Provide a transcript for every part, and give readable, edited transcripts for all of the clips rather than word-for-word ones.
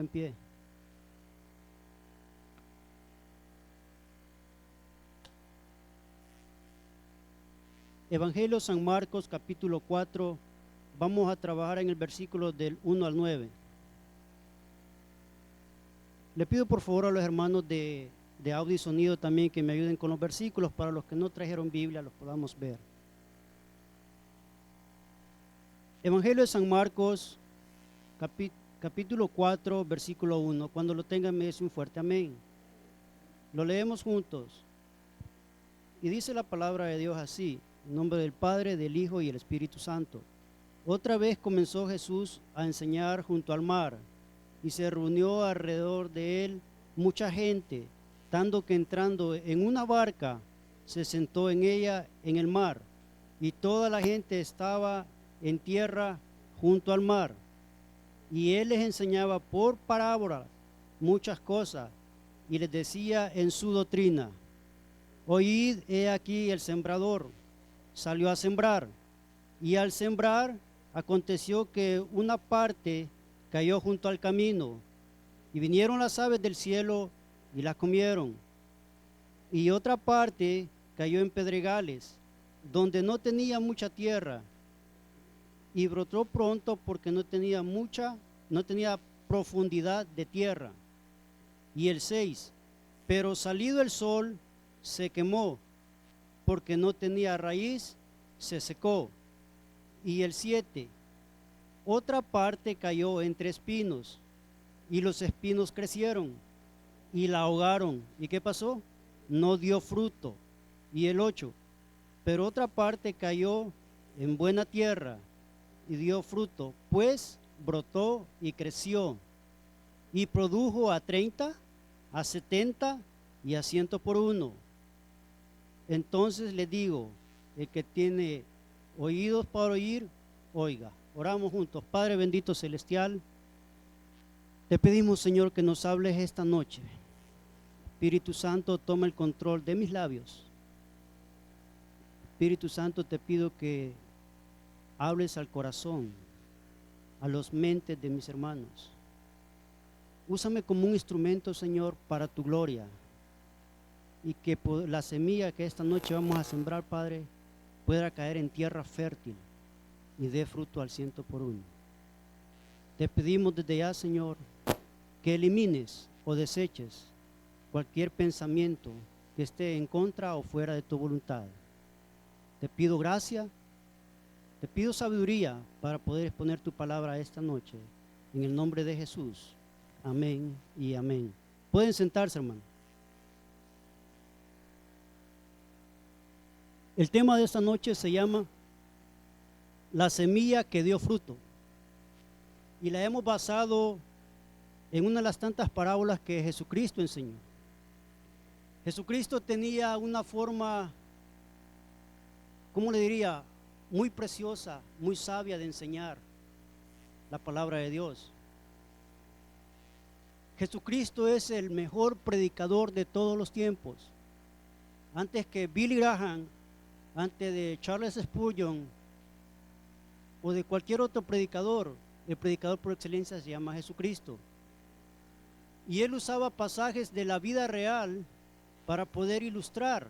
En pie. Evangelio San Marcos, capítulo 4. Vamos a trabajar en el versículo del 1 al 9. Le pido por favor a los hermanos de audio y sonido también que me ayuden con los versículos para los que no trajeron Biblia los podamos ver. Evangelio de San Marcos, capítulo 4, versículo 1. Cuando lo tengan me dice un fuerte amén. Lo leemos juntos. Y dice la palabra de Dios así: en nombre del Padre, del Hijo y el Espíritu Santo. Otra vez comenzó Jesús a enseñar junto al mar, y se reunió alrededor de él mucha gente, tanto que entrando en una barca, se sentó en ella en el mar, y toda la gente estaba en tierra junto al mar. Y él les enseñaba por parábolas muchas cosas, y les decía en su doctrina: oíd, he aquí el sembrador salió a sembrar, y al sembrar aconteció que una parte cayó junto al camino, y vinieron las aves del cielo y las comieron. Y otra parte cayó en pedregales, donde no tenía mucha tierra, y brotó pronto porque no tenía profundidad de tierra. Y el 6, pero salido el sol se quemó, porque no tenía raíz, se secó. Y el 7, otra parte cayó entre espinos, y los espinos crecieron y la ahogaron. ¿Y qué pasó? No dio fruto. Y el 8, pero otra parte cayó en buena tierra y dio fruto, pues brotó y creció, y produjo a 30, a 70 y a 100 por uno. Entonces le digo, el que tiene oídos para oír, oiga. Oramos juntos. Padre bendito celestial, te pedimos, Señor, que nos hables esta noche. Espíritu Santo, toma el control de mis labios. Espíritu Santo, te pido que hables al corazón, a las mentes de mis hermanos. Úsame como un instrumento, Señor, para tu gloria, y que la semilla que esta noche vamos a sembrar, Padre, pueda caer en tierra fértil y dé fruto al 100 por uno. Te pedimos desde ya, Señor, que elimines o deseches cualquier pensamiento que esté en contra o fuera de tu voluntad. Te pido gracia, te pido sabiduría para poder exponer tu palabra esta noche, en el nombre de Jesús. Amén y amén. Pueden sentarse, hermano. El tema de esta noche se llama la semilla que dio fruto, y la hemos basado en una de las tantas parábolas que Jesucristo enseñó. Jesucristo tenía una forma, ¿cómo le diría?, muy preciosa, muy sabia de enseñar la palabra de Dios. Jesucristo es el mejor predicador de todos los tiempos. Antes que Billy Graham, antes de Charles Spurgeon o de cualquier otro predicador, el predicador por excelencia se llama Jesucristo. Y él usaba pasajes de la vida real para poder ilustrar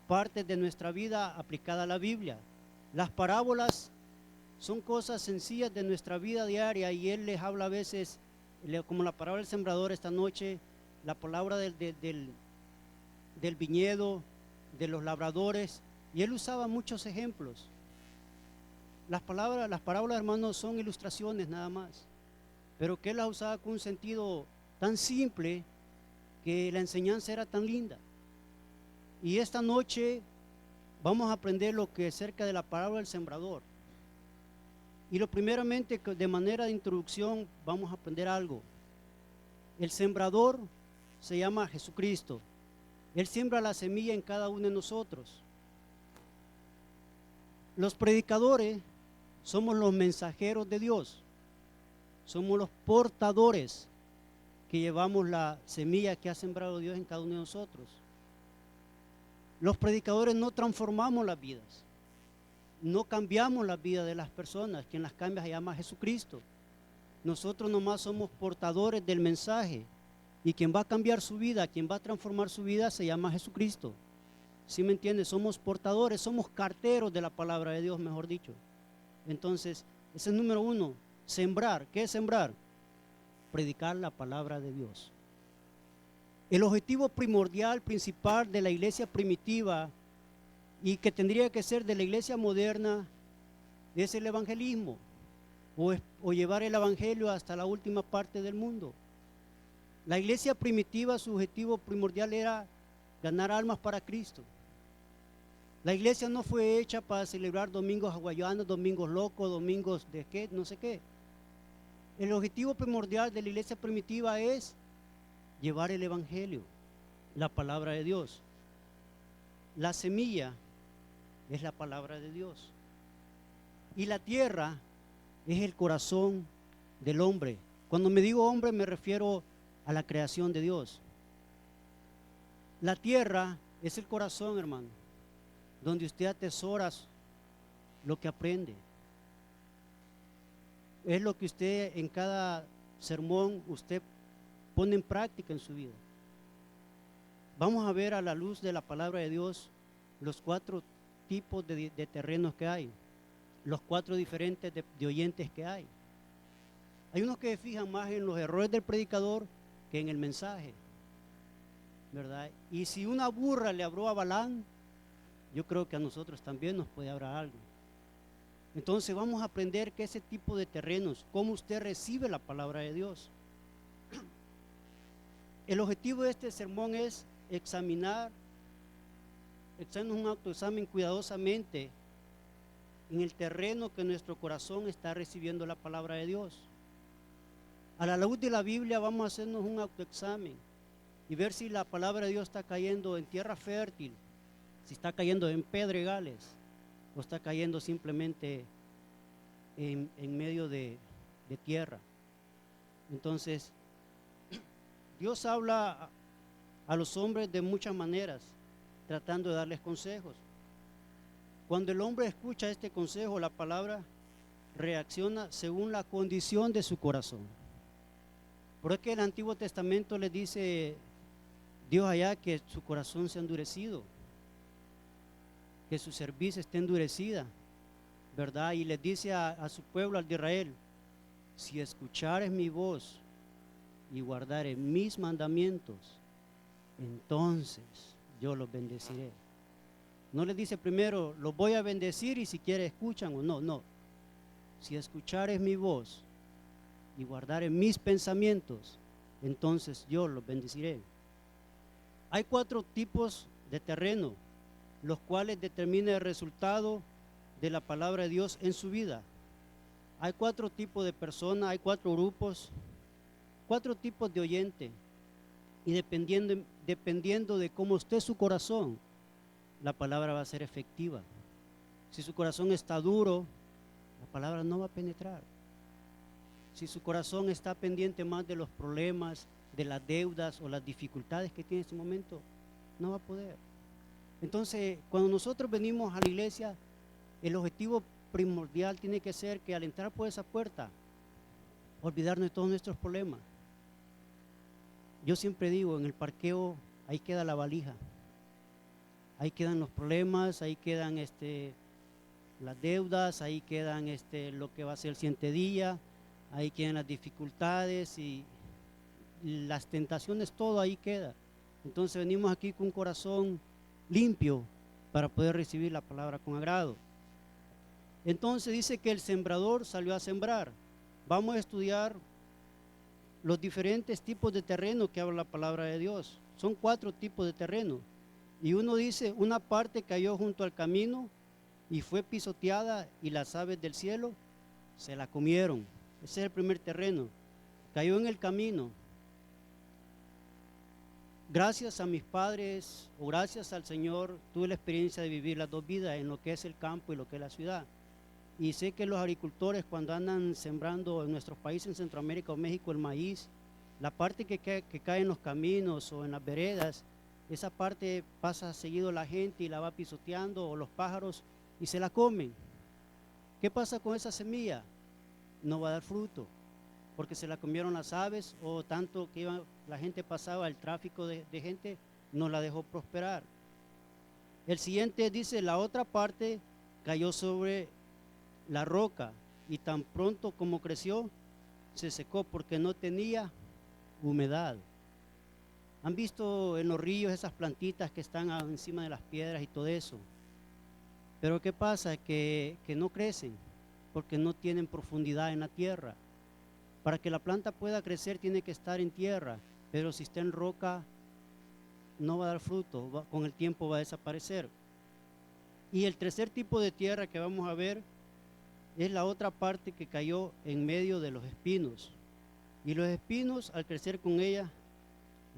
partes de nuestra vida aplicada a la Biblia. Las parábolas son cosas sencillas de nuestra vida diaria, y él les habla a veces, como la parábola del sembrador esta noche, la palabra del viñedo, de los labradores, y él usaba muchos ejemplos. Las parábolas, hermanos, son ilustraciones nada más, pero que él las usaba con un sentido tan simple que la enseñanza era tan linda. Y esta noche vamos a aprender lo que es acerca de la parábola del sembrador. Y lo primeramente, de manera de introducción, vamos a aprender algo. El sembrador se llama Jesucristo. Él siembra la semilla en cada uno de nosotros. Los predicadores somos los mensajeros de Dios. Somos los portadores que llevamos la semilla que ha sembrado Dios en cada uno de nosotros. Los predicadores no transformamos las vidas, no cambiamos la vida de las personas. Quien las cambia se llama Jesucristo. Nosotros nomás somos portadores del mensaje. Y quien va a cambiar su vida, quien va a transformar su vida, se llama Jesucristo. ¿Sí me entiendes? Somos portadores, somos carteros de la palabra de Dios, mejor dicho. Entonces, ese es el número uno, sembrar. ¿Qué es sembrar? Predicar la palabra de Dios. El objetivo primordial, principal de la iglesia primitiva y que tendría que ser de la iglesia moderna es el evangelismo o llevar el evangelio hasta la última parte del mundo. La iglesia primitiva, su objetivo primordial era ganar almas para Cristo. La iglesia no fue hecha para celebrar domingos hawaianos, domingos locos, domingos de qué, no sé qué. El objetivo primordial de la iglesia primitiva es llevar el evangelio, la palabra de Dios. La semilla es la palabra de Dios. Y la tierra es el corazón del hombre. Cuando me digo hombre me refiero a la creación de Dios. La tierra es el corazón, hermano, donde usted atesora lo que aprende. Es lo que usted en cada sermón usted pone en práctica en su vida. Vamos a ver a la luz de la palabra de Dios los 4 tipos de terrenos que hay, los 4 diferentes de oyentes que hay. Hay unos que se fijan más en los errores del predicador que en el mensaje, ¿verdad? Y si una burra le habló a Balán, yo creo que a nosotros también nos puede hablar algo. Entonces vamos a aprender que ese tipo de terrenos, cómo usted recibe la palabra de Dios. El objetivo de este sermón es examinar un autoexamen cuidadosamente en el terreno que nuestro corazón está recibiendo la palabra de Dios. A la luz de la Biblia vamos a hacernos un autoexamen y ver si la palabra de Dios está cayendo en tierra fértil, si está cayendo en pedregales o está cayendo simplemente en medio de tierra. Entonces, Dios habla a los hombres de muchas maneras, tratando de darles consejos. Cuando el hombre escucha este consejo, la palabra reacciona según la condición de su corazón. Por eso que el Antiguo Testamento les dice Dios allá que su corazón se ha endurecido, que su cerviz esté endurecida, ¿verdad? Y les dice a su pueblo, al de Israel, si escuchares mi voz y guardares mis mandamientos, entonces yo los bendeciré. No les dice primero, los voy a bendecir y si quieren escuchan o no, no. Si escuchares mi voz y guardares mis pensamientos, entonces yo los bendeciré. Hay 4 tipos de terreno, los cuales determinan el resultado de la palabra de Dios en su vida. Hay 4 tipos de personas, hay 4 grupos, 4 tipos de oyente. Y dependiendo de cómo esté su corazón, la palabra va a ser efectiva. Si su corazón está duro, la palabra no va a penetrar. Si su corazón está pendiente más de los problemas, de las deudas o las dificultades que tiene en este momento, no va a poder. Entonces, cuando nosotros venimos a la iglesia, el objetivo primordial tiene que ser que al entrar por esa puerta, olvidarnos de todos nuestros problemas. Yo siempre digo, en el parqueo, ahí queda la valija. Ahí quedan los problemas, ahí quedan las deudas, ahí quedan lo que va a ser el siguiente día, ahí quedan las dificultades y las tentaciones, todo ahí queda. Entonces venimos aquí con un corazón limpio para poder recibir la palabra con agrado. Entonces dice que el sembrador salió a sembrar. Vamos a estudiar los diferentes tipos de terreno que habla la palabra de Dios. Son 4 tipos de terreno. Y uno dice, una parte cayó junto al camino y fue pisoteada y las aves del cielo se la comieron. Ese es el primer terreno. Cayó en el camino. Gracias a mis padres o gracias al Señor tuve la experiencia de vivir las 2 vidas en lo que es el campo y lo que es la ciudad. Y sé que los agricultores cuando andan sembrando en nuestros países en Centroamérica o México el maíz, la parte que cae en los caminos o en las veredas, esa parte pasa seguido la gente y la va pisoteando o los pájaros y se la comen. ¿Qué pasa con esa semilla? No va a dar fruto. porque se la comieron las aves o tanto que la gente pasaba, el tráfico de gente no la dejó prosperar. El siguiente dice, la otra parte cayó sobre la roca y tan pronto como creció, se secó porque no tenía humedad. ¿Han visto en los ríos esas plantitas que están encima de las piedras y todo eso? Pero ¿qué pasa? Que no crecen porque no tienen profundidad en la tierra. Para que la planta pueda crecer tiene que estar en tierra, pero si está en roca no va a dar fruto, con el tiempo va a desaparecer. Y el tercer tipo de tierra que vamos a ver es la otra parte que cayó en medio de los espinos. Y los espinos, al crecer con ella,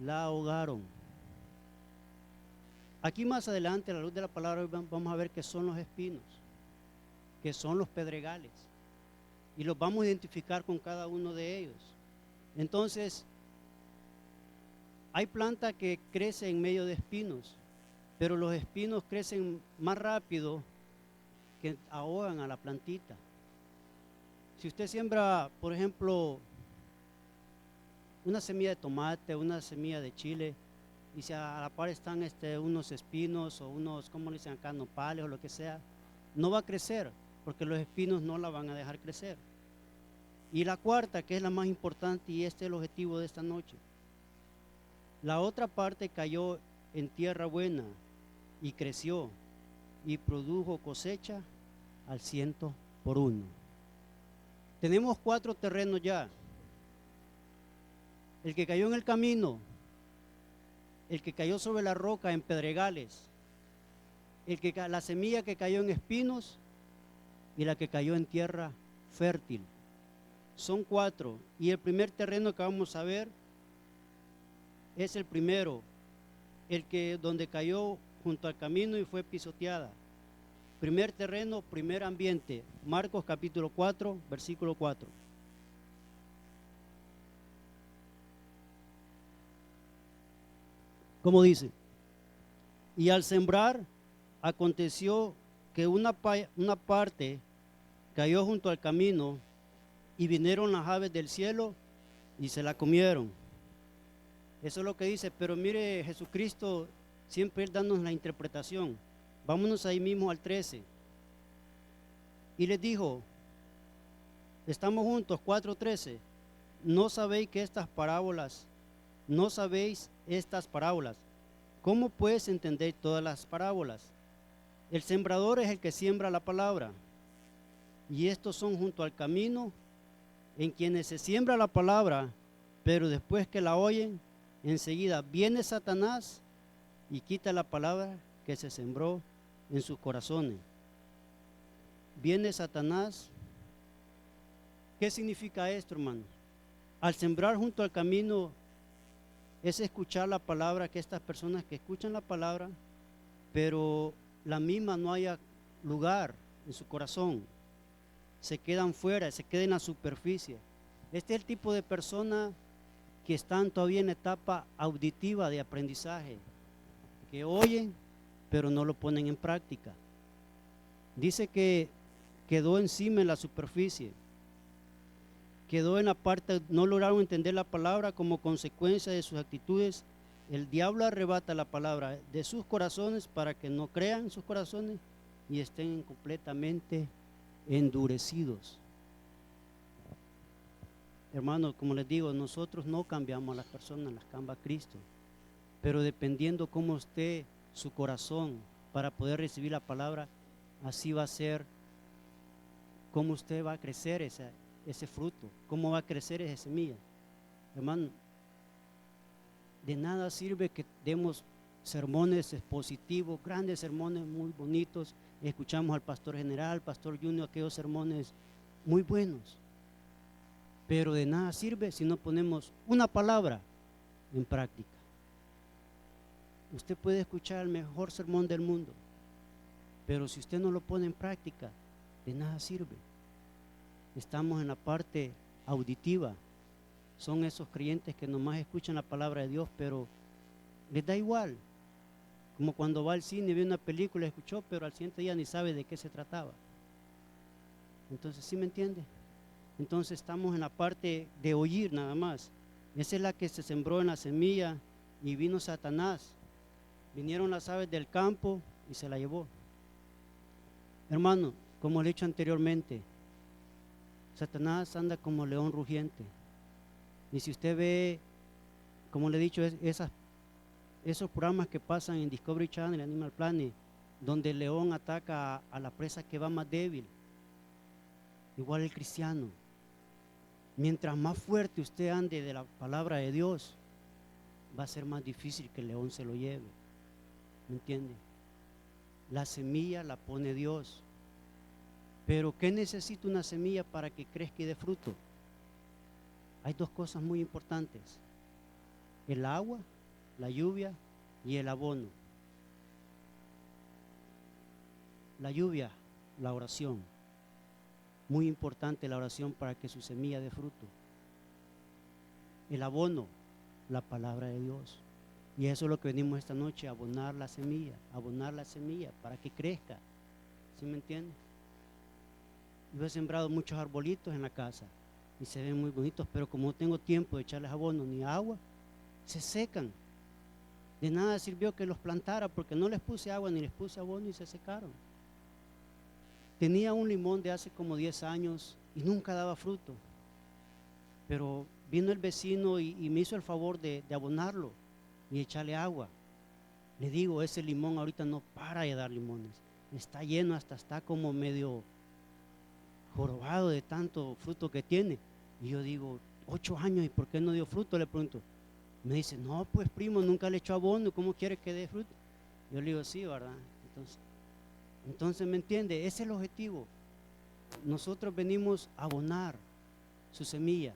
la ahogaron. Aquí más adelante, a la luz de la palabra, vamos a ver qué son los espinos, que son los pedregales. Y los vamos a identificar con cada uno de ellos. Entonces, hay planta que crece en medio de espinos, pero los espinos crecen más rápido que ahogan a la plantita. Si usted siembra, por ejemplo, una semilla de tomate, una semilla de chile, y si a la par están unos espinos o unos, ¿cómo le dicen acá? Nopales o lo que sea, no va a crecer, porque los espinos no la van a dejar crecer. Y la cuarta, que es la más importante, y este es el objetivo de esta noche. La otra parte cayó en tierra buena y creció y produjo cosecha al 100%. Tenemos 4 terrenos ya. El que cayó en el camino, el que cayó sobre la roca en pedregales, la semilla que cayó en espinos y la que cayó en tierra fértil. Son 4. Y el primer terreno que vamos a ver es el primero, donde cayó junto al camino y fue pisoteada. Primer terreno, primer ambiente. Marcos capítulo 4, versículo 4. ¿Cómo dice? Y al sembrar, aconteció que una parte cayó junto al camino y vinieron las aves del cielo y se la comieron. Eso es lo que dice, pero mire, Jesucristo siempre dándonos la interpretación. Vámonos ahí mismo al 13. Y les dijo, estamos juntos, 4:13. No sabéis estas parábolas. ¿Cómo puedes entender todas las parábolas? El sembrador es el que siembra la palabra. Y estos son junto al camino, en quienes se siembra la palabra, pero después que la oyen, enseguida viene Satanás y quita la palabra que se sembró en sus corazones. Viene Satanás. ¿Qué significa esto, hermanos? Al sembrar junto al camino es escuchar la palabra, que estas personas que escuchan la palabra, pero la misma no haya lugar en su corazón, se quedan fuera, se quedan en la superficie. Este es el tipo de persona que están todavía en etapa auditiva de aprendizaje, que oyen, pero no lo ponen en práctica. Dice que quedó encima en la superficie, quedó en la parte, no lograron entender la palabra. Como consecuencia de sus actitudes, el diablo arrebata la palabra de sus corazones para que no crean sus corazones y estén completamente endurecidos. Hermanos, como les digo, nosotros no cambiamos a las personas, las cambia Cristo. Pero dependiendo cómo esté su corazón para poder recibir la palabra, así va a ser cómo usted va a crecer ese fruto, cómo va a crecer esa semilla. Hermano, de nada sirve que demos sermones expositivos, grandes sermones muy bonitos. Escuchamos al pastor general, pastor Junior, aquellos sermones muy buenos. Pero de nada sirve si no ponemos una palabra en práctica. Usted puede escuchar el mejor sermón del mundo, pero si usted no lo pone en práctica, de nada sirve. Estamos en la parte auditiva. Son esos creyentes que nomás escuchan la palabra de Dios, pero les da igual. Como cuando va al cine y ve una película, escuchó, pero al siguiente día ni sabe de qué se trataba. Entonces, ¿sí me entiende? Entonces estamos en la parte de oír nada más. Esa es la que se sembró en la semilla y vino Satanás. Vinieron las aves del campo y se la llevó. Hermano, como le he dicho anteriormente, Satanás anda como león rugiente. Y si usted ve, como le he dicho, esos programas que pasan en Discovery Channel, Animal Planet, donde el león ataca a la presa que va más débil, igual el cristiano. Mientras más fuerte usted ande de la palabra de Dios, va a ser más difícil que el león se lo lleve. ¿Me entiende? La semilla la pone Dios. Pero ¿qué necesita una semilla para que crezca y dé fruto? Hay dos cosas muy importantes: el agua, la lluvia y el abono. La lluvia, la oración. Muy importante la oración para que su semilla dé fruto. El abono, la palabra de Dios. Y eso es lo que venimos esta noche, abonar la semilla para que crezca. ¿Sí me entiende? Yo he sembrado muchos arbolitos en la casa y se ven muy bonitos, pero como no tengo tiempo de echarles abono ni agua, se secan. De nada sirvió que los plantara porque no les puse agua ni les puse abono y se secaron. Tenía un limón de hace como 10 años y nunca daba fruto, pero vino el vecino y me hizo el favor de abonarlo y echarle agua. Le digo, ese limón ahorita no para de dar limones, está lleno, hasta está como medio jorobado de tanto fruto que tiene. Y yo digo, 8 años, ¿y por qué no dio fruto? Le pregunto. Me dice, no, pues primo, nunca le echó abono, ¿cómo quiere que dé fruto? Yo le digo, sí, ¿verdad? Entonces, ¿me entiende? Ese es el objetivo. Nosotros venimos a abonar su semilla.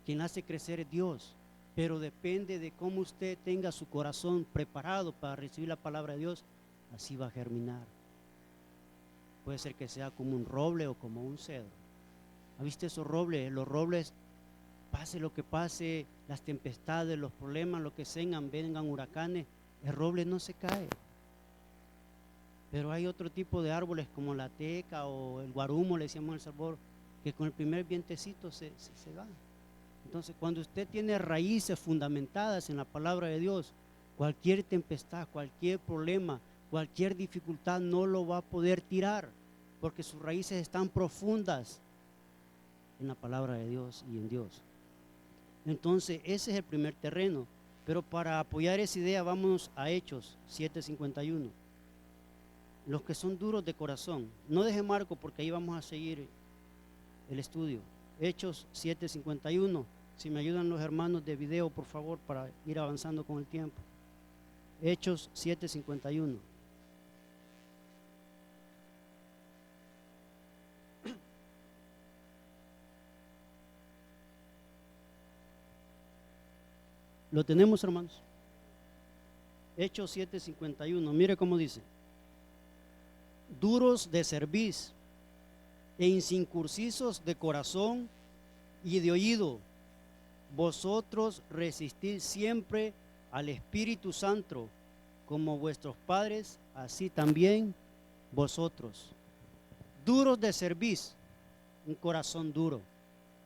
Quien la hace crecer es Dios, pero depende de cómo usted tenga su corazón preparado para recibir la palabra de Dios, así va a germinar. Puede ser que sea como un roble o como un cedro. ¿Ha visto esos robles? Los robles, pase lo que pase, las tempestades, los problemas, lo que sean, vengan huracanes, el roble no se cae. Pero hay otro tipo de árboles como la teca o el guarumo, le decíamos en El Salvador, que con el primer vientecito se va. Entonces, cuando usted tiene raíces fundamentadas en la palabra de Dios, cualquier tempestad, cualquier problema, cualquier dificultad no lo va a poder tirar, porque sus raíces están profundas en la palabra de Dios y en Dios. Entonces, ese es el primer terreno. Pero para apoyar esa idea, vamos a Hechos 7:51. Los que son duros de corazón. No deje Marco porque ahí vamos a seguir el estudio. Hechos 7:51. Si me ayudan los hermanos de video, por favor, para ir avanzando con el tiempo. Hechos 7:51. ¿Lo tenemos, hermanos? Hechos 7:51. Mire cómo dice: duros de cerviz e incircuncisos de corazón y de oído, vosotros resistid siempre al Espíritu Santo, como vuestros padres, así también vosotros. Duros de cerviz, un corazón duro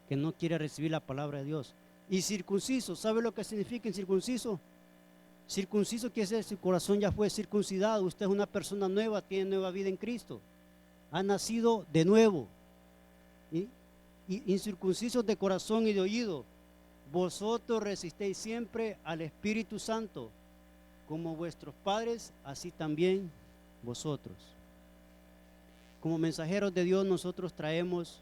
que no quiere recibir la palabra de Dios. Y circunciso, ¿sabe lo que significa incircunciso? Circunciso quiere decir, su corazón ya fue circuncidado, usted es una persona nueva, tiene nueva vida en Cristo, ha nacido de nuevo. Y incircuncisos de corazón y de oído, vosotros resistéis siempre al Espíritu Santo, como vuestros padres, así también vosotros. Como mensajeros de Dios, nosotros traemos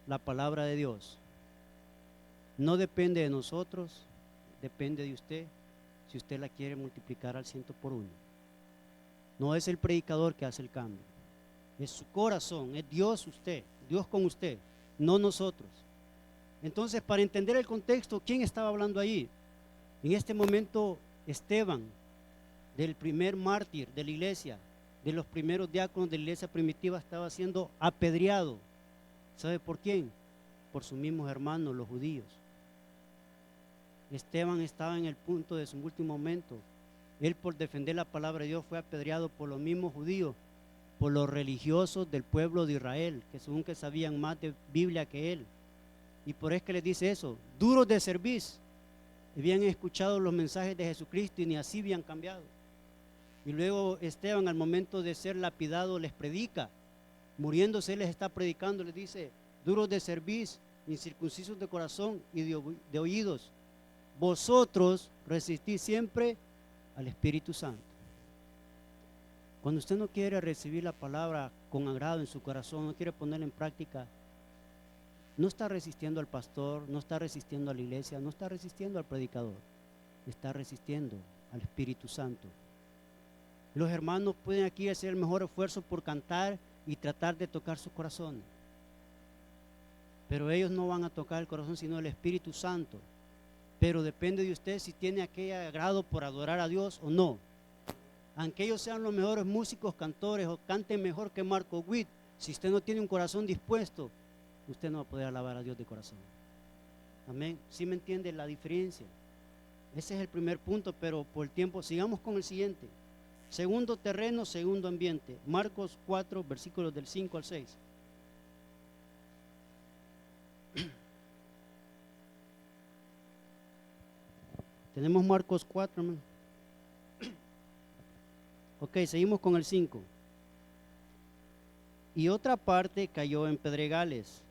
la palabra de Dios. No depende de nosotros, depende de usted, si usted la quiere multiplicar al 100 por 1. No es el predicador que hace el cambio, es su corazón, es Dios usted, Dios con usted, no nosotros. Entonces, para entender el contexto, ¿quién estaba hablando ahí? En este momento, Esteban, del primer mártir de la iglesia, de los primeros diáconos de la iglesia primitiva, estaba siendo apedreado. ¿Sabe por quién? Por sus mismos hermanos, los judíos. Esteban estaba en el punto de su último momento. Él, por defender la palabra de Dios, fue apedreado por los mismos judíos, por los religiosos del pueblo de Israel, que según que sabían más de Biblia que él. Y por eso que les dice eso, duros de servicio. Habían escuchado los mensajes de Jesucristo y ni así habían cambiado. Y luego Esteban, al momento de ser lapidado, les predica. Muriéndose, él les está predicando, les dice, duros de servicio, incircuncisos de corazón y de oídos. Vosotros resistís siempre al Espíritu Santo. Cuando usted no quiere recibir la palabra con agrado en su corazón, no quiere ponerla en práctica, no está resistiendo al pastor, no está resistiendo a la iglesia, no está resistiendo al predicador, está resistiendo al Espíritu Santo. Los hermanos pueden aquí hacer el mejor esfuerzo por cantar y tratar de tocar sus corazones, pero ellos no van a tocar el corazón sino el Espíritu Santo. Pero depende de usted si tiene aquel agrado por adorar a Dios o no. Aunque ellos sean los mejores músicos, cantores o canten mejor que Marco Witt, si usted no tiene un corazón dispuesto, usted no va a poder alabar a Dios de corazón. Amén. ¿Sí me entiende la diferencia? Ese es el primer punto, pero por el tiempo sigamos con el siguiente. Segundo terreno, segundo ambiente. Marcos 4, versículos del 5 al 6. Tenemos Marcos 4, hermano. Ok, seguimos con el 5. Y otra parte cayó en pedregales,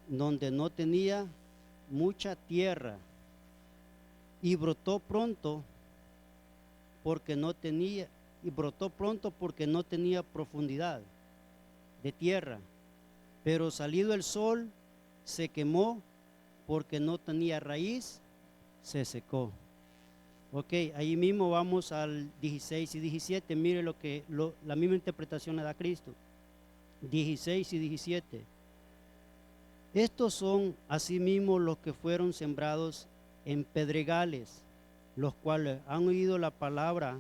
donde no tenía mucha tierra, y brotó pronto porque no tenía profundidad de tierra, pero salido el sol se quemó porque no tenía raíz, se secó. Ok, ahí mismo vamos al 16 y 17, mire la misma interpretación le da Cristo. 16 y 17. Estos son asimismo los que fueron sembrados en pedregales, los cuales han oído la palabra,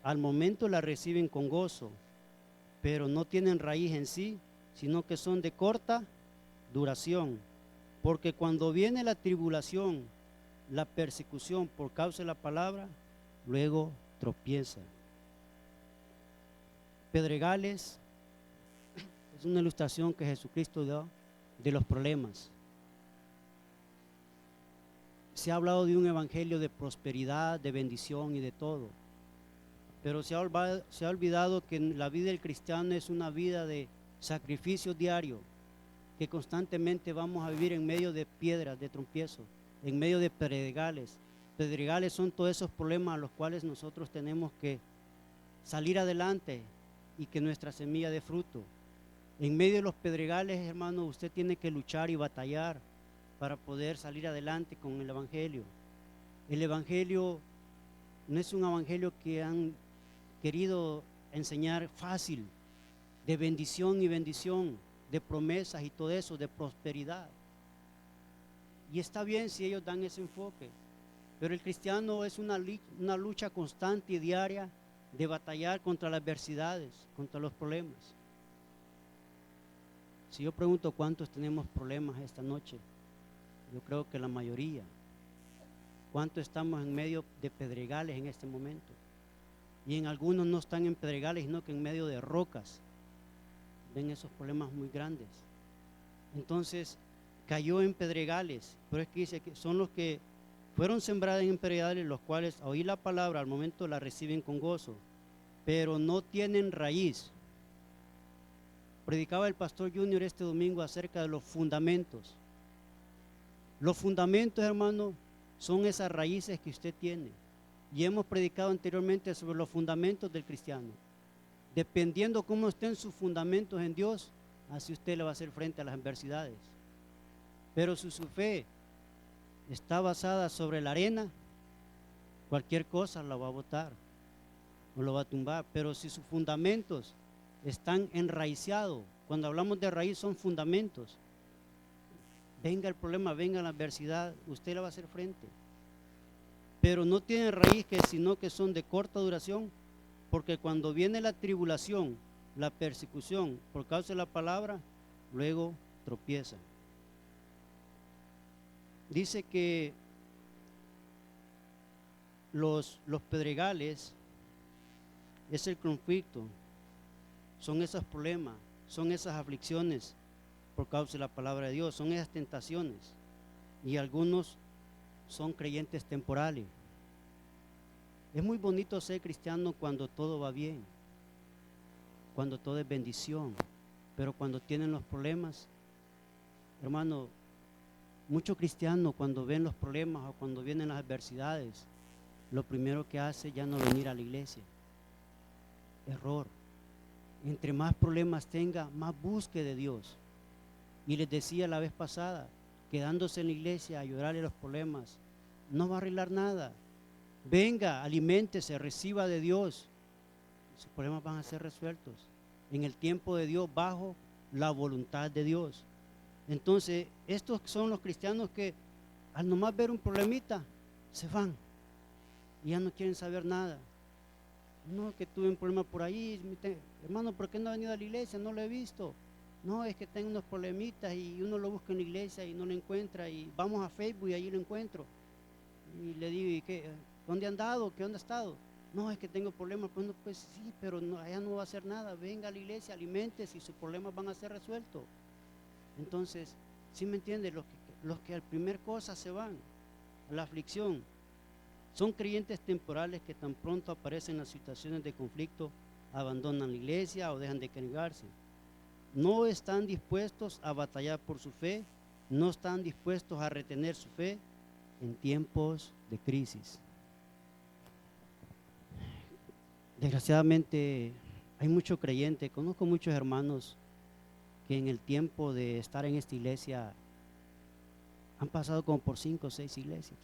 al momento la reciben con gozo, pero no tienen raíz en sí, sino que son de corta duración. Porque cuando viene la tribulación, la persecución por causa de la palabra, luego tropieza. Pedregales es una ilustración que Jesucristo dio de los problemas. Se ha hablado de un evangelio de prosperidad, de bendición y de todo, pero se ha olvidado que la vida del cristiano es una vida de sacrificio diario, que constantemente vamos a vivir en medio de piedras, de tropiezos, en medio de pedregales. Pedregales son todos esos problemas a los cuales nosotros tenemos que salir adelante y que nuestra semilla dé fruto. En medio de los pedregales, hermano, usted tiene que luchar y batallar para poder salir adelante con el evangelio. El evangelio no es un evangelio que han querido enseñar fácil, de bendición y bendición, de promesas y todo eso, de prosperidad. Y está bien si ellos dan ese enfoque, pero el cristiano es una lucha constante y diaria de batallar contra las adversidades, contra los problemas. Si yo pregunto cuántos tenemos problemas esta noche, yo creo que la mayoría. ¿Cuántos estamos en medio de pedregales en este momento? Y en algunos no están en pedregales, sino que en medio de rocas. Ven esos problemas muy grandes. Entonces, cayó en pedregales, pero es que dice que son los que fueron sembrados en pedregales, los cuales a oír la palabra al momento la reciben con gozo, pero no tienen raíz. Predicaba el pastor Junior este domingo acerca de los fundamentos. Los fundamentos, hermano, son esas raíces que usted tiene. Y hemos predicado anteriormente sobre los fundamentos del cristiano. Dependiendo cómo estén sus fundamentos en Dios, así usted le va a hacer frente a las adversidades. Pero si su fe está basada sobre la arena, cualquier cosa la va a botar o lo va a tumbar. Pero si sus fundamentos están enraizados, cuando hablamos de raíz son fundamentos, venga el problema, venga la adversidad, usted le va a hacer frente. Pero no tienen raíz, sino que son de corta duración, porque cuando viene la tribulación, la persecución por causa de la palabra, luego tropieza. Dice que los pedregales es el conflicto son esos problemas, son esas aflicciones por causa de la palabra de Dios, son esas tentaciones. Y algunos son creyentes temporales. Es muy bonito ser cristiano cuando todo va bien, cuando todo es bendición, pero cuando tienen los problemas, hermano, muchos cristianos cuando ven los problemas o cuando vienen las adversidades, lo primero que hace ya no venir a la iglesia. Error. Entre más problemas tenga, más busque de Dios. Y les decía la vez pasada, quedándose en la iglesia a llorarle los problemas, no va a arreglar nada. Venga, aliméntese, reciba de Dios. Sus problemas van a ser resueltos en el tiempo de Dios, bajo la voluntad de Dios. Entonces, estos son los cristianos que al nomás ver un problemita, se van y ya no quieren saber nada. No, que tuve un problema por ahí, hermano, ¿por qué no ha venido a la iglesia? No lo he visto. No, es que tengo unos problemitas y uno lo busca en la iglesia y no lo encuentra, y vamos a Facebook y allí lo encuentro. Y le digo, ¿y qué? ¿Dónde ha andado? ¿Qué dónde ha estado? No, es que tengo problemas. Pues, no, pues sí, pero no, allá no va a hacer nada. Venga a la iglesia, aliméntese y sus problemas van a ser resueltos. Entonces, ¿sí me entiende? Los que al primer cosa se van a la aflicción son creyentes temporales que tan pronto aparecen en las situaciones de conflicto, abandonan la iglesia o dejan de congregarse. No están dispuestos a batallar por su fe, no están dispuestos a retener su fe en tiempos de crisis. Desgraciadamente hay muchos creyentes, conozco muchos hermanos que en el tiempo de estar en esta iglesia han pasado como por 5 o 6 iglesias.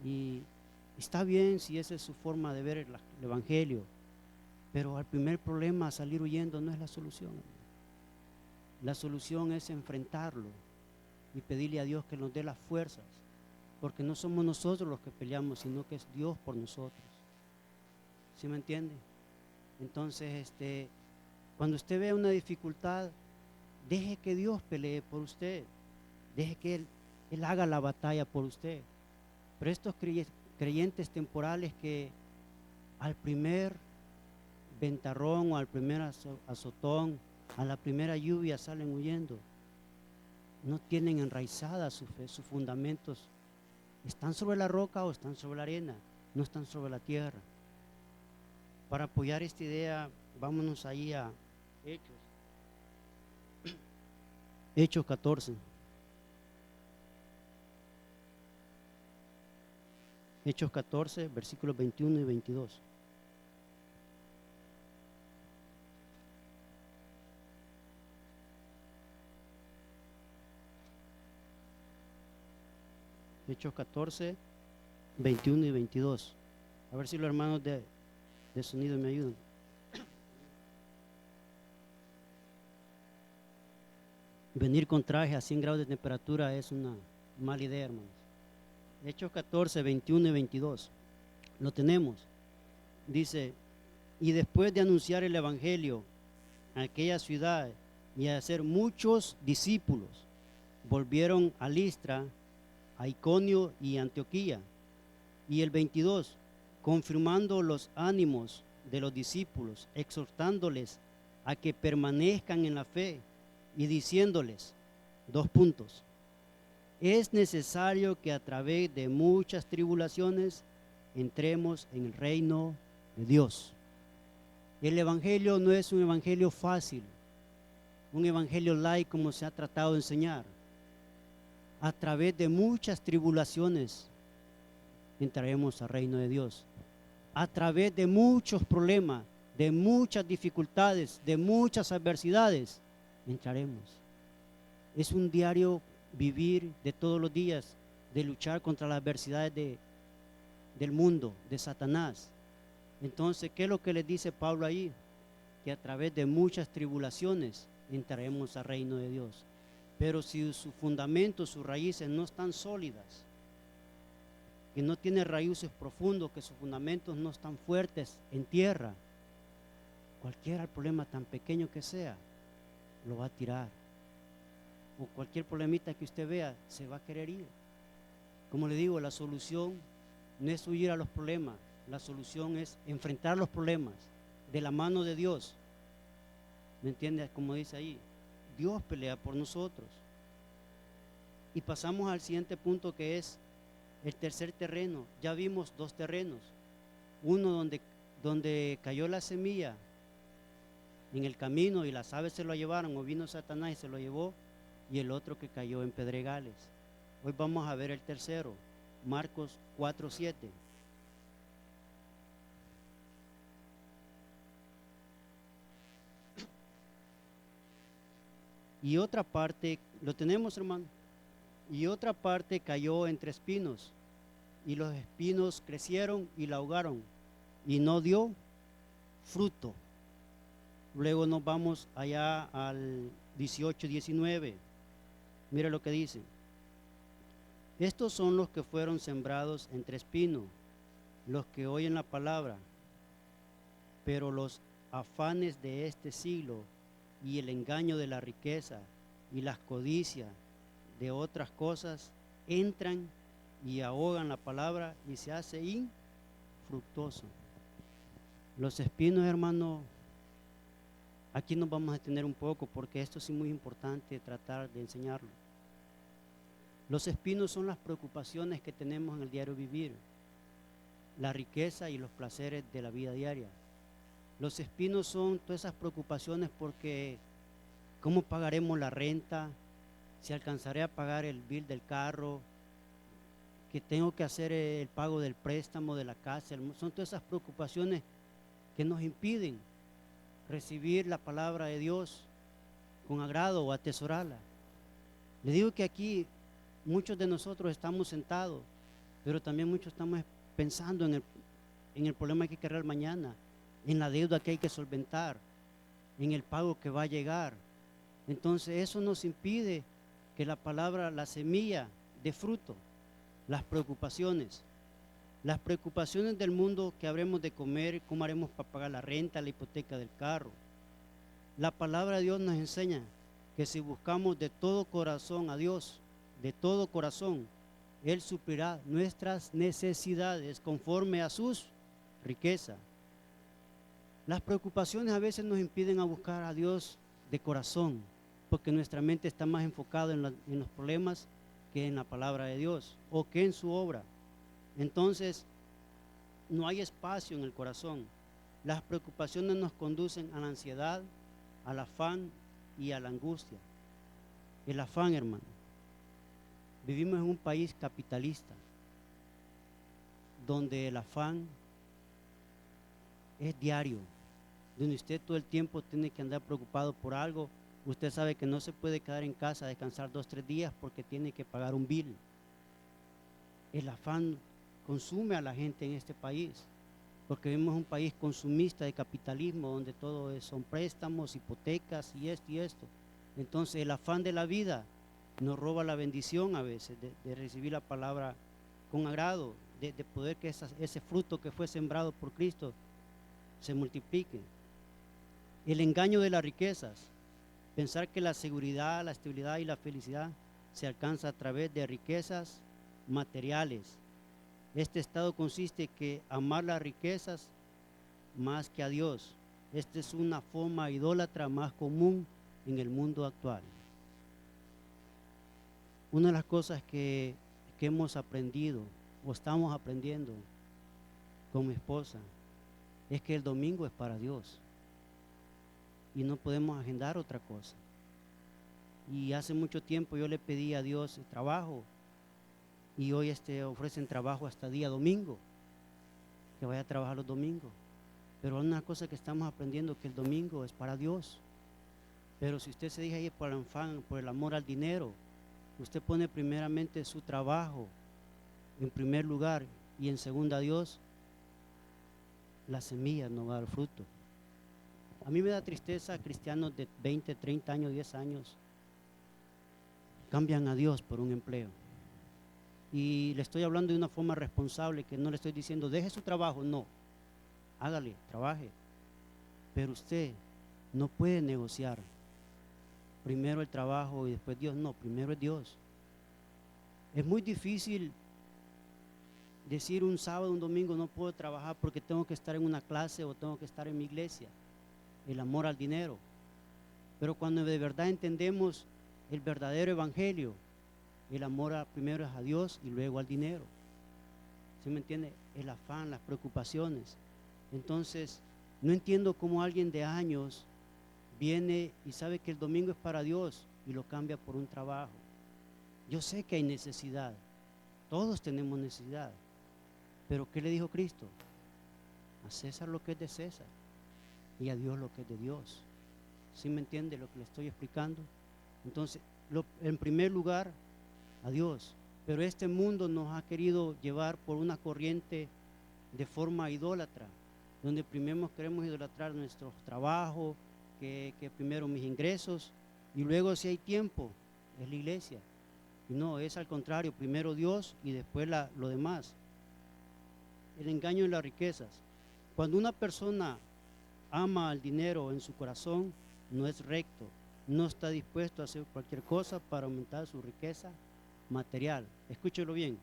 Y está bien si esa es su forma de ver el evangelio, pero al primer problema salir huyendo no es la solución. La solución es enfrentarlo y pedirle a Dios que nos dé las fuerzas, porque no somos nosotros los que peleamos, sino que es Dios por nosotros. ¿Sí me entiende? Entonces, cuando usted vea una dificultad, deje que Dios pelee por usted, deje que Él haga la batalla por usted. Pero estos creyentes temporales que al primer ventarrón o al primer azotón, a la primera lluvia salen huyendo, no tienen enraizada su fe, sus fundamentos. ¿Están sobre la roca o están sobre la arena? No están sobre la tierra. Para apoyar esta idea, vámonos ahí a Hechos 14. Hechos 14, versículos 21 y 22. Hechos 14, 21 y 22. A ver si los hermanos de sonido me ayudan. Venir con traje a 100 grados de temperatura es una mala idea, hermanos. Hechos 14, 21 y 22. Lo tenemos. Dice, y después de anunciar el evangelio a aquella ciudad y a hacer muchos discípulos, volvieron a Listra, a Iconio y Antioquía. Y el 22, confirmando los ánimos de los discípulos, exhortándoles a que permanezcan en la fe y diciéndoles, 2 puntos, es necesario que a través de muchas tribulaciones entremos en el reino de Dios. El evangelio no es un evangelio fácil, un evangelio light como se ha tratado de enseñar. A través de muchas tribulaciones entraremos al reino de Dios. A través de muchos problemas, de muchas dificultades, de muchas adversidades, entraremos. Es un diario vivir de todos los días, de luchar contra las adversidades del mundo, de Satanás. Entonces, ¿qué es lo que les dice Pablo ahí? Que a través de muchas tribulaciones entraremos al reino de Dios. Pero si sus fundamentos, sus raíces no están sólidas, que no tiene raíces profundos, que sus fundamentos no están fuertes en tierra, cualquier problema tan pequeño que sea, lo va a tirar. O cualquier problemita que usted vea, se va a querer ir. Como le digo, la solución no es huir a los problemas, la solución es enfrentar los problemas de la mano de Dios ¿Me entiendes? Como dice ahí, Dios pelea por nosotros. Y pasamos al siguiente punto, que es el tercer terreno. Ya vimos dos terrenos. Uno donde cayó la semilla en el camino y las aves se lo llevaron, o vino Satanás y se lo llevó, y el otro que cayó en pedregales. Hoy vamos a ver el tercero, Marcos 4:7. Y otra parte, ¿lo tenemos, hermano? Y otra parte cayó entre espinos, y los espinos crecieron y la ahogaron, y no dio fruto. Luego nos vamos allá al 18-19. Mira lo que dice. Estos son los que fueron sembrados entre espinos, los que oyen la palabra, pero los afanes de este siglo y el engaño de la riqueza y las codicias de otras cosas entran y ahogan la palabra y se hace infructuoso. Los espinos, hermano, aquí nos vamos a detener un poco porque esto sí es muy importante tratar de enseñarlo. Los espinos son las preocupaciones que tenemos en el diario vivir, la riqueza y los placeres de la vida diaria. Los espinos son todas esas preocupaciones porque ¿cómo pagaremos la renta? ¿Si alcanzaré a pagar el bill del carro? ¿Que tengo que hacer el pago del préstamo de la casa? Son todas esas preocupaciones que nos impiden recibir la palabra de Dios con agrado o atesorarla. Le digo que aquí muchos de nosotros estamos sentados, pero también muchos estamos pensando en el problema que hay que arreglar mañana, en la deuda que hay que solventar, en el pago que va a llegar. Entonces eso nos impide que la palabra, la semilla, dé fruto. Las preocupaciones del mundo, que habremos de comer, cómo haremos para pagar la renta, la hipoteca del carro. La palabra de Dios nos enseña que si buscamos de todo corazón a Dios, de todo corazón, Él suplirá nuestras necesidades conforme a sus riquezas. Las preocupaciones a veces nos impiden a buscar a Dios de corazón, porque nuestra mente está más enfocada en los problemas que en la palabra de Dios o que en su obra. Entonces, no hay espacio en el corazón. Las preocupaciones nos conducen a la ansiedad, al afán y a la angustia. El afán, hermano. Vivimos en un país capitalista, donde el afán es diario, donde usted todo el tiempo tiene que andar preocupado por algo. Usted sabe que no se puede quedar en casa a descansar 2-3 días porque tiene que pagar un bill. El afán consume a la gente en este país, porque vivimos un país consumista de capitalismo, donde todo son préstamos, hipotecas y esto y esto. Entonces el afán de la vida nos roba la bendición a veces de recibir la palabra con agrado, de poder que ese fruto que fue sembrado por Cristo se multiplique. El engaño de las riquezas, pensar que la seguridad, la estabilidad y la felicidad se alcanza a través de riquezas materiales. Este estado consiste en que amar las riquezas más que a Dios. Esta es una forma idólatra más común en el mundo actual. Una de las cosas que hemos aprendido o estamos aprendiendo con mi esposa es que el domingo es para Dios y no podemos agendar otra cosa. Y hace mucho tiempo yo le pedí a Dios trabajo, y hoy ofrecen trabajo hasta día domingo, que vaya a trabajar los domingos. Pero una cosa que estamos aprendiendo, que el domingo es para Dios. Pero si usted se deja ir por el afán, por el amor al dinero, usted pone primeramente su trabajo en primer lugar y en segundo a Dios, la semilla no va a dar fruto. A mí me da tristeza cristianos de 20, 30 años, 10 años, cambian a Dios por un empleo. Y le estoy hablando de una forma responsable, que no le estoy diciendo deje su trabajo, no, hágale, trabaje. Pero usted no puede negociar primero el trabajo y después Dios. No, primero es Dios. Es muy difícil decir un sábado, un domingo no puedo trabajar porque tengo que estar en una clase o tengo que estar en mi iglesia. El amor al dinero. Pero cuando de verdad entendemos el verdadero evangelio, el amor primero es a Dios y luego al dinero. ¿Sí me entiende? El afán, las preocupaciones. Entonces, no entiendo cómo alguien de años viene y sabe que el domingo es para Dios y lo cambia por un trabajo. Yo sé que hay necesidad, todos tenemos necesidad, pero ¿qué le dijo Cristo? A César lo que es de César y a Dios lo que es de Dios. ¿Sí me entiende lo que le estoy explicando? Entonces, en primer lugar, a Dios. Pero este mundo nos ha querido llevar por una corriente de forma idólatra, donde primero queremos idolatrar nuestros trabajos, que primero mis ingresos, y luego si hay tiempo, es la iglesia. Y no, es al contrario, primero Dios y después lo demás. El engaño de las riquezas. Cuando una persona ama al dinero en su corazón, no es recto, no está dispuesto a hacer cualquier cosa para aumentar su riqueza material. Escúchelo bien.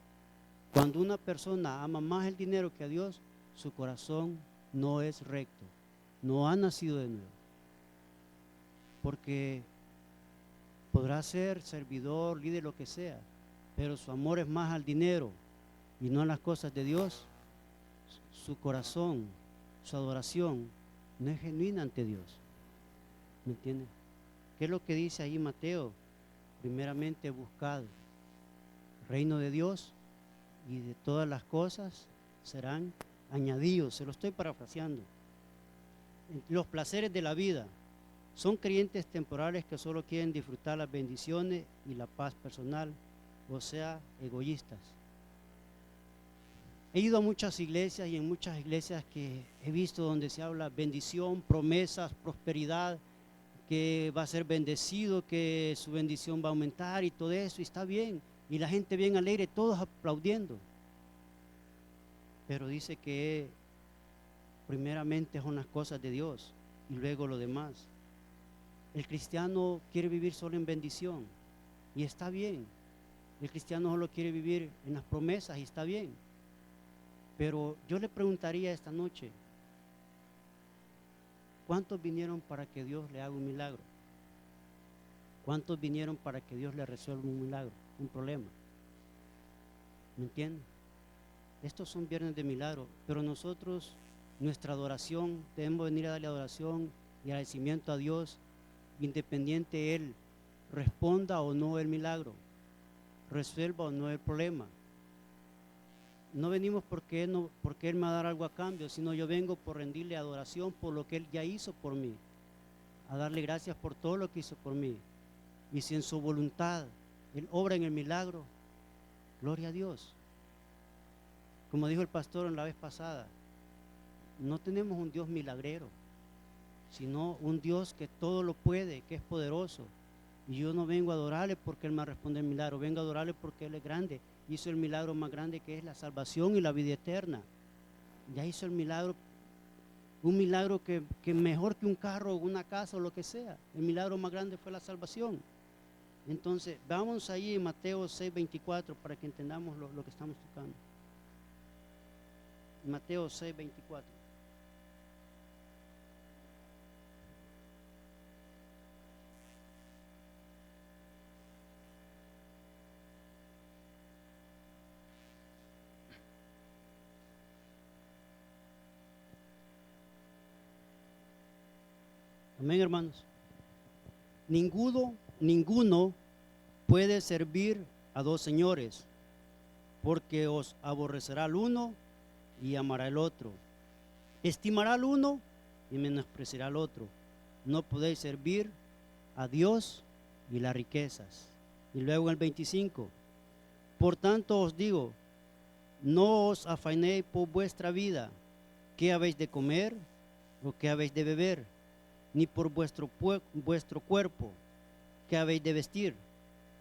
Cuando una persona ama más el dinero que a Dios, su corazón no es recto, no ha nacido de nuevo. Porque podrá ser servidor, líder, lo que sea, pero su amor es más al dinero y no a las cosas de Dios. Su corazón, su adoración no es genuina ante Dios. ¿Me entiende? ¿Qué es lo que dice ahí Mateo? Primeramente buscad el reino de Dios y de todas las cosas serán añadidos. Se lo estoy parafraseando. Los placeres de la vida son creyentes temporales que solo quieren disfrutar las bendiciones y la paz personal, o sea, egoístas. He ido a muchas iglesias y en muchas iglesias que he visto donde se habla bendición, promesas, prosperidad, que va a ser bendecido, que su bendición va a aumentar y todo eso, y está bien. Y la gente bien alegre, todos aplaudiendo. Pero dice que primeramente son las cosas de Dios y luego lo demás. El cristiano quiere vivir solo en bendición y está bien. El cristiano solo quiere vivir en las promesas y está bien. Pero yo le preguntaría esta noche, ¿cuántos vinieron para que Dios le haga un milagro? ¿Cuántos vinieron para que Dios le resuelva un milagro, un problema? ¿Me entienden? Estos son viernes de milagro, pero nosotros, nuestra adoración, debemos venir a darle adoración y agradecimiento a Dios, independiente Él responda o no el milagro, resuelva o no el problema. No venimos porque Él me va a dar algo a cambio, sino yo vengo por rendirle adoración por lo que Él ya hizo por mí, a darle gracias por todo lo que hizo por mí. Y si en su voluntad Él obra en el milagro, gloria a Dios. Como dijo el pastor en la vez pasada, no tenemos un Dios milagrero, sino un Dios que todo lo puede, que es poderoso. Y yo no vengo a adorarle porque Él me responde el milagro, vengo a adorarle porque Él es grande. Hizo el milagro más grande, que es la salvación y la vida eterna. Ya hizo el milagro, un milagro que mejor que un carro o una casa o lo que sea. El milagro más grande fue la salvación. Entonces, vamos ahí en Mateo 6:24 para que entendamos lo que estamos tocando. Mateo 6:24. Amén, hermanos. Ninguno puede servir a dos señores, porque os aborrecerá el uno y amará el otro. Estimará al uno y menospreciará al otro. No podéis servir a Dios y las riquezas. Y luego en el 25, por tanto os digo, no os afanéis por vuestra vida, qué habéis de comer o qué habéis de beber, ni por vuestro cuerpo, qué habéis de vestir.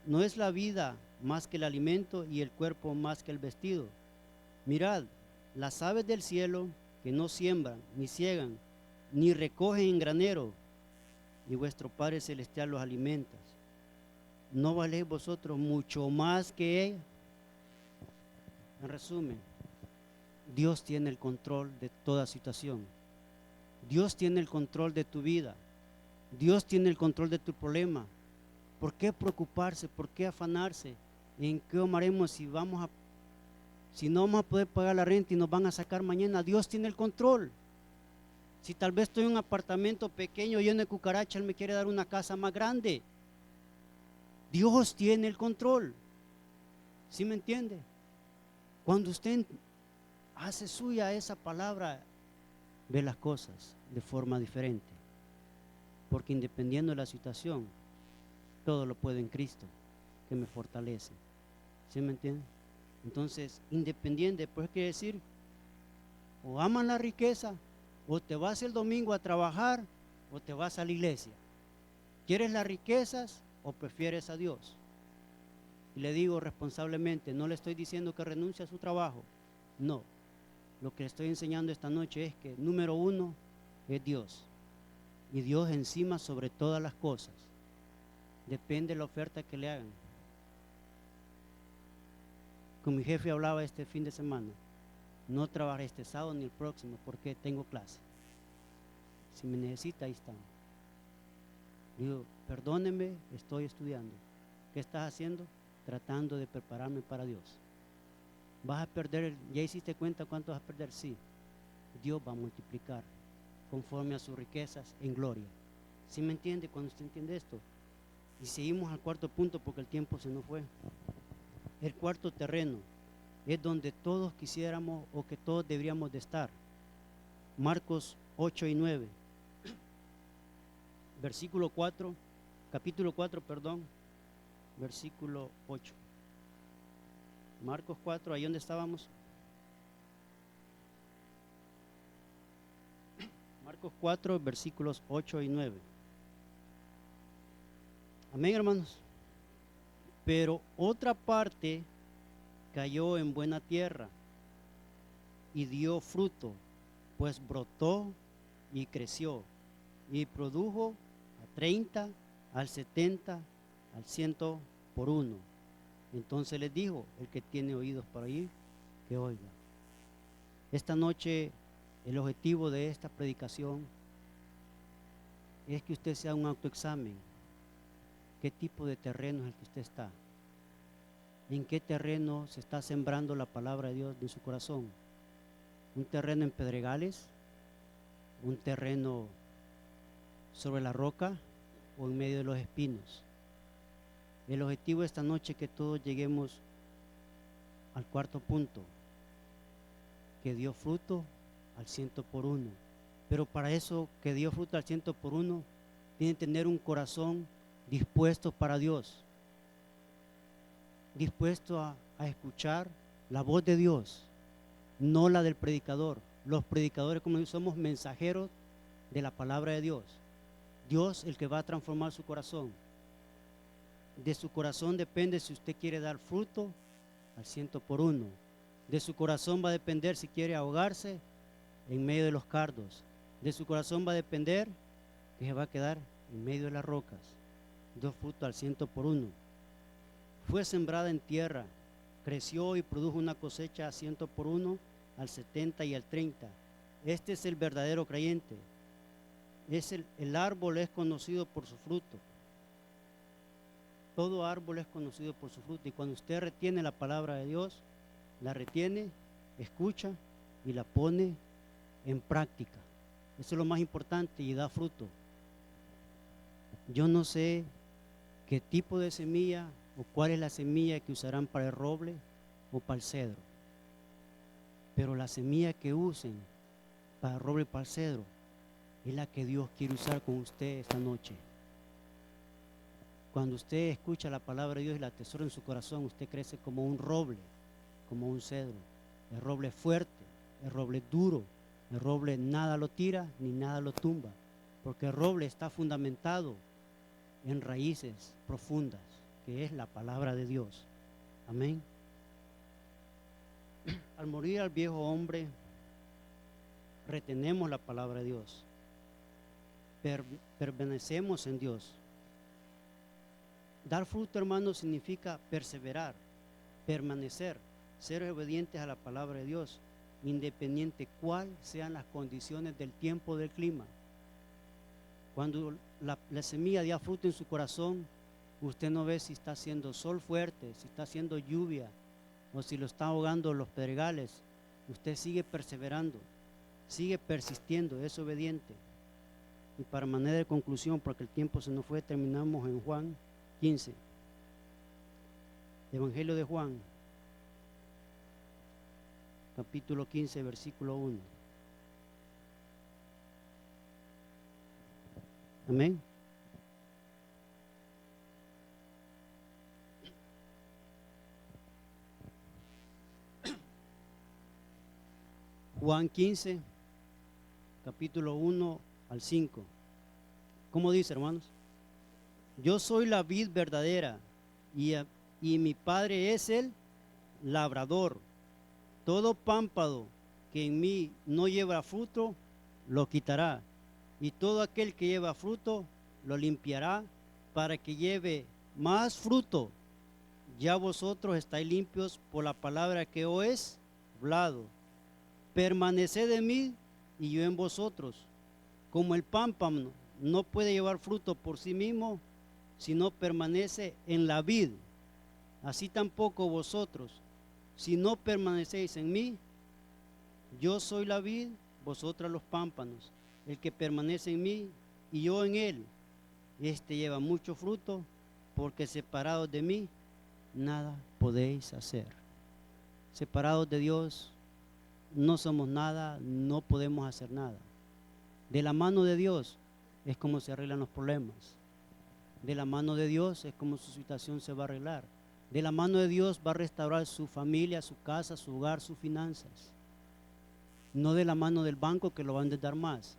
¿No es la vida más que el alimento y el cuerpo más que el vestido? Mirad, las aves del cielo, que no siembran, ni ciegan, ni recogen en granero, y vuestro Padre Celestial los alimenta. ¿No valéis vosotros mucho más que ellas? En resumen, Dios tiene el control de toda situación. Dios tiene el control de tu vida. Dios tiene el control de tu problema. ¿Por qué preocuparse? ¿Por qué afanarse? ¿En qué amaremos si no vamos a poder pagar la renta y nos van a sacar mañana? Dios tiene el control. Si tal vez estoy en un apartamento pequeño lleno de cucarachas, Él me quiere dar una casa más grande. Dios tiene el control. ¿Sí me entiende? Cuando usted hace suya esa palabra, ve las cosas de forma diferente. Porque independiendo de la situación, todo lo puedo en Cristo, que me fortalece. ¿Sí me entiende? Entonces, independiente, pues quiere decir, o aman la riqueza, o te vas el domingo a trabajar, o te vas a la iglesia. ¿Quieres las riquezas o prefieres a Dios? Y le digo responsablemente, no le estoy diciendo que renuncie a su trabajo, no. Lo que le estoy enseñando esta noche es que número uno es Dios. Y Dios encima sobre todas las cosas. Depende de la oferta que le hagan. Con mi jefe hablaba este fin de semana. No trabajaré este sábado ni el próximo porque tengo clase. Si me necesita, ahí estamos. Digo, perdóneme, estoy estudiando. ¿Qué estás haciendo? Tratando de prepararme para Dios. Vas a perder, ¿ya hiciste cuenta cuánto vas a perder? Sí. Dios va a multiplicar conforme a sus riquezas en gloria. ¿Sí me entiende cuando usted entiende esto? Y seguimos al cuarto punto porque el tiempo se nos fue. El cuarto terreno es donde todos quisiéramos o que todos deberíamos de estar. Marcos 8 y 9. Versículo 4, capítulo 4, perdón, versículo 8. Marcos 4, ahí donde estábamos. Marcos 4, versículos 8 y 9. Amén, hermanos. Pero otra parte cayó en buena tierra y dio fruto, pues brotó y creció y produjo a 30, al 70, al 100 por uno. Entonces les dijo, el que tiene oídos para oír, que oiga. Esta noche el objetivo de esta predicación es que usted sea un autoexamen. ¿Qué tipo de terreno es el que usted está? ¿En qué terreno se está sembrando la palabra de Dios en su corazón? ¿Un terreno en pedregales? ¿Un terreno sobre la roca o en medio de los espinos? El objetivo de esta noche es que todos lleguemos al cuarto punto, que dio fruto al 100 por uno. Pero para eso que dio fruto al 100 por uno, tiene que tener un corazón dispuesto para Dios, dispuesto a escuchar la voz de Dios, no la del predicador. Los predicadores, como somos mensajeros de la palabra de Dios. Dios el que va a transformar su corazón. De su corazón depende si usted quiere dar fruto al 100 por uno. De su corazón va a depender si quiere ahogarse en medio de los cardos. De su corazón va a depender que se va a quedar en medio de las rocas. Dio fruto al 100 por uno. Fue sembrada en tierra, creció y produjo una cosecha a 100 por uno, al 70 y al 30. Este es el verdadero creyente. El árbol es conocido por su fruto. Todo árbol es conocido por su fruto. Y cuando usted retiene la palabra de Dios, la retiene, escucha y la pone en práctica. Eso es lo más importante y da fruto. Yo no sé qué tipo de semilla o cuál es la semilla que usarán para el roble o para el cedro. Pero la semilla que usen para el roble y para el cedro es la que Dios quiere usar con usted esta noche. Cuando usted escucha la palabra de Dios y la atesora en su corazón, usted crece como un roble, como un cedro. El roble es fuerte, el roble es duro, el roble nada lo tira ni nada lo tumba, porque el roble está fundamentado en raíces profundas, que es la palabra de Dios. Amén. Al morir al viejo hombre, retenemos la palabra de Dios, permanecemos en Dios. Dar fruto, hermano, significa perseverar, permanecer, ser obedientes a la palabra de Dios, independiente cuáles sean las condiciones del tiempo, del clima. Cuando la semilla da fruto en su corazón, usted no ve si está haciendo sol fuerte, si está haciendo lluvia o si lo está ahogando los pedregales. Usted sigue perseverando, sigue persistiendo, es obediente. Y para manera de conclusión, porque el tiempo se nos fue, terminamos en Juan 15. Evangelio de Juan, capítulo 15, versículo 1. Amén. Juan 15, capítulo 1 al 5. ¿Cómo dice, hermanos? Yo soy la vid verdadera y mi Padre es el labrador. Todo pámpano que en mí no lleva fruto, lo quitará. Y todo aquel que lleva fruto, lo limpiará para que lleve más fruto. Ya vosotros estáis limpios por la palabra que os he hablado. Permaneced en mí y yo en vosotros. Como el pámpano no puede llevar fruto por sí mismo, si no permanece en la vid, así tampoco vosotros, si no permanecéis en mí. Yo soy la vid, vosotras los pámpanos. El que permanece en mí y yo en él, este lleva mucho fruto, porque separados de mí, nada podéis hacer. Separados de Dios, no somos nada, no podemos hacer nada. De la mano de Dios es como se arreglan los problemas. De la mano de Dios es como su situación se va a arreglar. De la mano de Dios va a restaurar su familia, su casa, su hogar, sus finanzas. No de la mano del banco que lo van a dar más.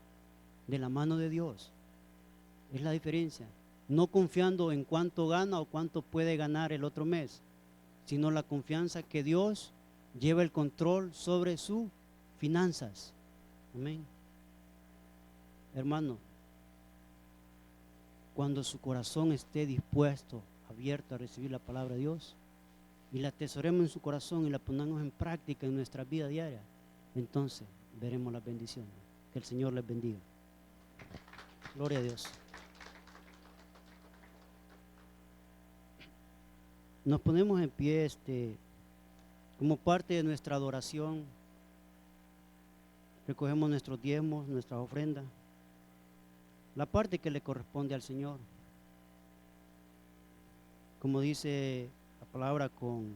De la mano de Dios. Es la diferencia. No confiando en cuánto gana o cuánto puede ganar el otro mes, sino la confianza que Dios lleva el control sobre sus finanzas. Amén. Hermano, cuando su corazón esté dispuesto, abierto a recibir la palabra de Dios, y la atesoremos en su corazón y la pongamos en práctica en nuestra vida diaria, entonces veremos las bendiciones. Que el Señor les bendiga. Gloria a Dios. Nos ponemos en pie como parte de nuestra adoración. Recogemos nuestros diezmos, nuestras ofrendas, la parte que le corresponde al Señor. Como dice la palabra, con